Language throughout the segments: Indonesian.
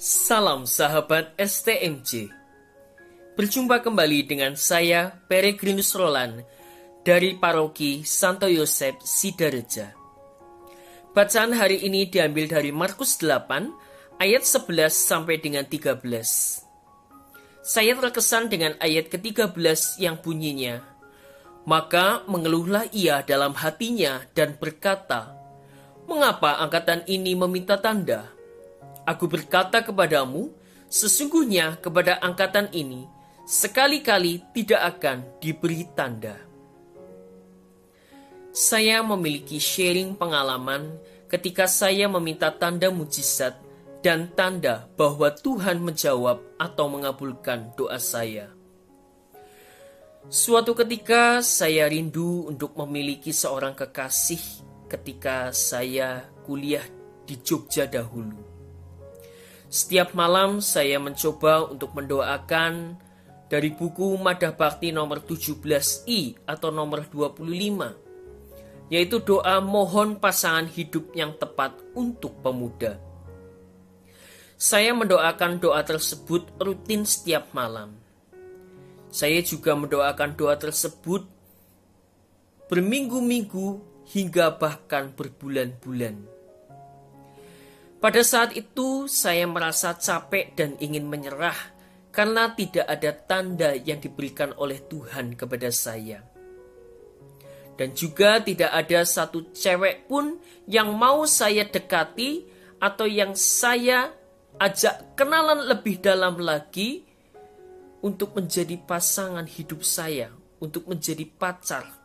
Salam sahabat STMJ. Berjumpa kembali dengan saya Peregrinus Roland dari Paroki Santo Yosef Sidareja. Bacaan hari ini diambil dari Markus 8 ayat 11 sampai dengan 13. Saya terkesan dengan ayat ke-13 yang bunyinya, "Maka mengeluhlah ia dalam hatinya dan berkata, 'Mengapa angkatan ini meminta tanda?' Aku berkata kepadamu, sesungguhnya kepada angkatan ini sekali-kali tidak akan diberi tanda." Saya memiliki sharing pengalaman ketika saya meminta tanda mujizat dan tanda bahwa Tuhan menjawab atau mengabulkan doa saya. Suatu ketika saya rindu untuk memiliki seorang kekasih ketika saya kuliah di Jogja dahulu. Setiap malam saya mencoba untuk mendoakan dari buku Madah Bakti nomor 17I atau nomor 25, yaitu doa mohon pasangan hidup yang tepat untuk pemuda. Saya mendoakan doa tersebut rutin setiap malam. Saya juga mendoakan doa tersebut berminggu-minggu hingga bahkan berbulan-bulan. Pada saat itu saya merasa capek dan ingin menyerah karena tidak ada tanda yang diberikan oleh Tuhan kepada saya. Dan juga tidak ada satu cewek pun yang mau saya dekati atau yang saya ajak kenalan lebih dalam lagi untuk menjadi pasangan hidup saya, untuk menjadi pacar.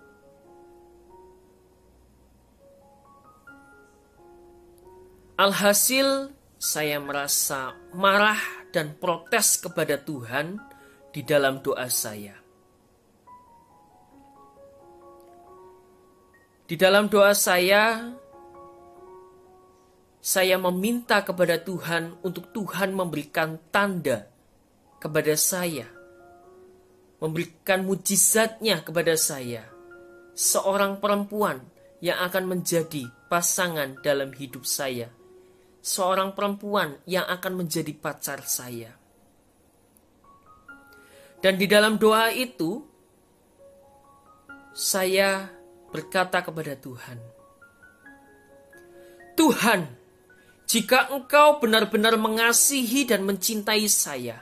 Alhasil, saya merasa marah dan protes kepada Tuhan di dalam doa saya. Di dalam doa saya meminta kepada Tuhan untuk Tuhan memberikan tanda kepada saya, memberikan mujizatnya kepada saya, seorang perempuan yang akan menjadi pasangan dalam hidup saya. Seorang perempuan yang akan menjadi pacar saya. Dan di dalam doa itu, saya berkata kepada Tuhan, "Tuhan, jika Engkau benar-benar mengasihi dan mencintai saya,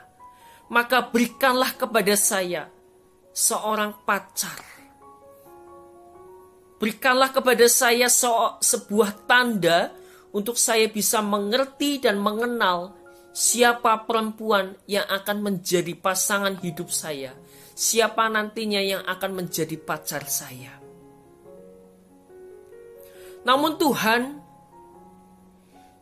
maka berikanlah kepada saya seorang pacar. Berikanlah kepada saya sebuah tanda untuk saya bisa mengerti dan mengenal siapa perempuan yang akan menjadi pasangan hidup saya, siapa nantinya yang akan menjadi pacar saya." Namun Tuhan,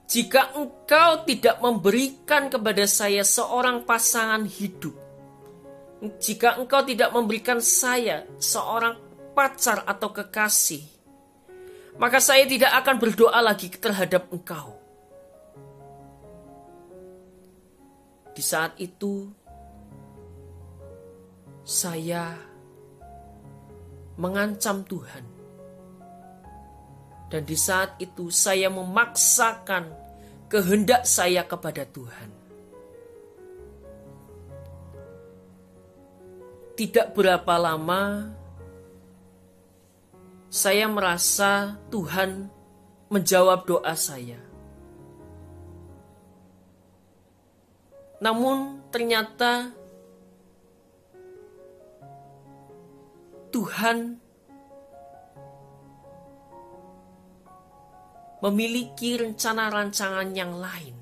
jika Engkau tidak memberikan kepada saya seorang pasangan hidup, jika Engkau tidak memberikan saya seorang pacar atau kekasih, maka saya tidak akan berdoa lagi terhadap Engkau. Di saat itu, saya mengancam Tuhan. Dan di saat itu, saya memaksakan kehendak saya kepada Tuhan. Tidak berapa lama, saya merasa Tuhan menjawab doa saya. Namun ternyata Tuhan memiliki rencana-rancangan yang lain.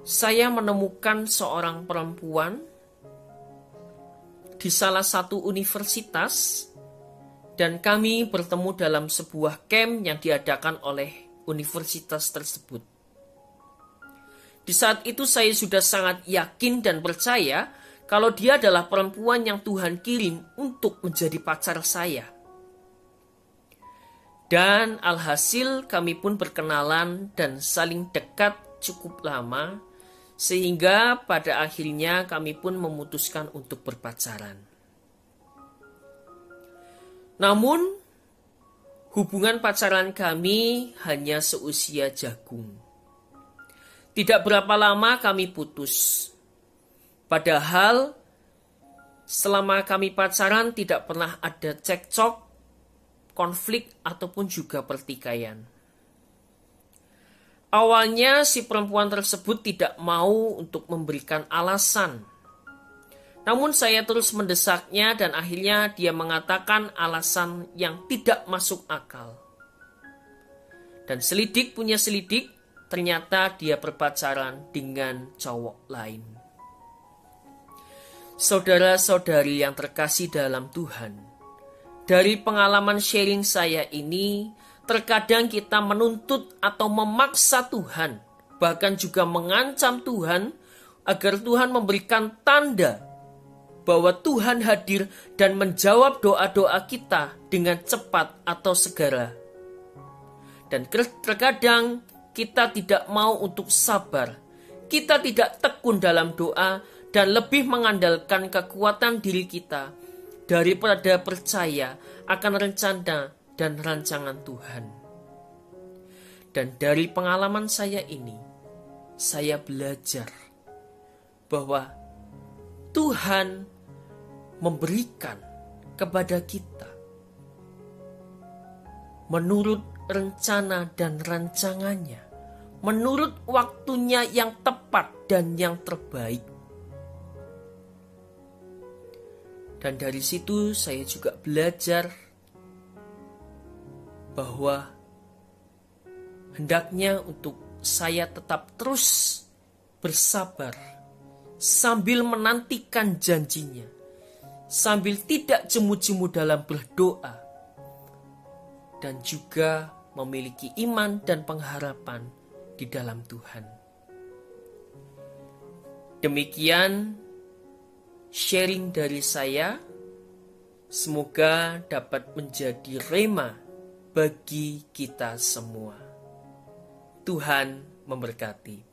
Saya menemukan seorang perempuan di salah satu universitas, dan kami bertemu dalam sebuah camp yang diadakan oleh universitas tersebut. Di saat itu saya sudah sangat yakin dan percaya kalau dia adalah perempuan yang Tuhan kirim untuk menjadi pacar saya. Dan alhasil kami pun berkenalan dan saling dekat cukup lama, sehingga pada akhirnya kami pun memutuskan untuk berpacaran. Namun Hubungan pacaran kami hanya seusia jagung. Tidak berapa lama kami putus. Padahal selama kami pacaran tidak pernah ada cekcok, konflik, ataupun juga pertikaian. Awalnya si perempuan tersebut tidak mau untuk memberikan alasan. Namun saya terus mendesaknya dan akhirnya dia mengatakan alasan yang tidak masuk akal. Dan selidik punya selidik, ternyata dia berpacaran dengan cowok lain. Saudara-saudari yang terkasih dalam Tuhan, dari pengalaman sharing saya ini, terkadang kita menuntut atau memaksa Tuhan, bahkan juga mengancam Tuhan agar Tuhan memberikan tanda bahwa Tuhan hadir dan menjawab doa-doa kita dengan cepat atau segera. Dan terkadang kita tidak mau untuk sabar. Kita tidak tekun dalam doa dan lebih mengandalkan kekuatan diri kita daripada percaya akan rencana dan rancangan Tuhan. Dan dari pengalaman saya ini, saya belajar bahwa Tuhan memberikan kepada kita menurut rencana dan rancangannya, menurut waktunya yang tepat dan yang terbaik. Dan dari situ saya juga belajar bahwa hendaknya untuk saya tetap terus bersabar sambil menantikan janjinya, sambil tidak jemu-jemu dalam berdoa, dan juga memiliki iman dan pengharapan di dalam Tuhan. Demikian sharing dari saya, semoga dapat menjadi rema bagi kita semua. Tuhan memberkati.